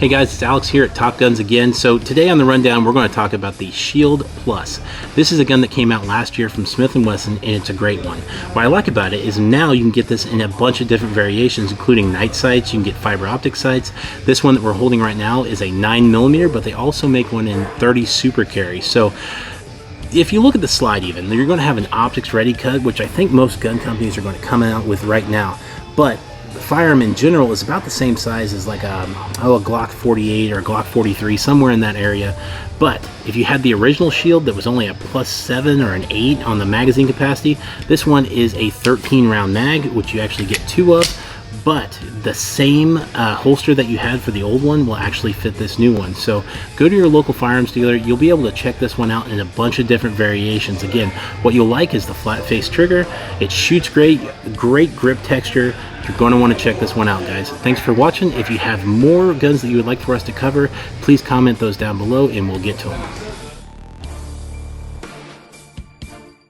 Hey guys, it's Alex here at Top Guns again. So today on the rundown, we're going to talk about the Shield Plus. This is a gun that came out last year from Smith & Wesson, and it's a great one. What I like about it is now you can get this in a bunch of different variations, including night sights. You can get fiber optic sights. This one that we're holding right now is a 9mm, but they also make one in 30 super carry. So if you look at the slide even, you're going to have an optics ready cut, which I think most gun companies are going to come out with right now. But the firearm in general is about the same size as like a Glock 48 or a Glock 43, somewhere in that area. But if you had the original Shield that was only a +7 or an 8 on the magazine capacity, this one is a 13 round mag, which you actually get 2 of. But the same holster that you had for the old one will actually fit this new one. So go to your local firearms dealer. You'll be able to check this one out in a bunch of different variations. Again, what you'll like is the flat face trigger. It shoots great, great grip texture. You're going to want to check this one out, guys. Thanks for watching. If you have more guns that you would like for us to cover, please comment those down below and we'll get to them.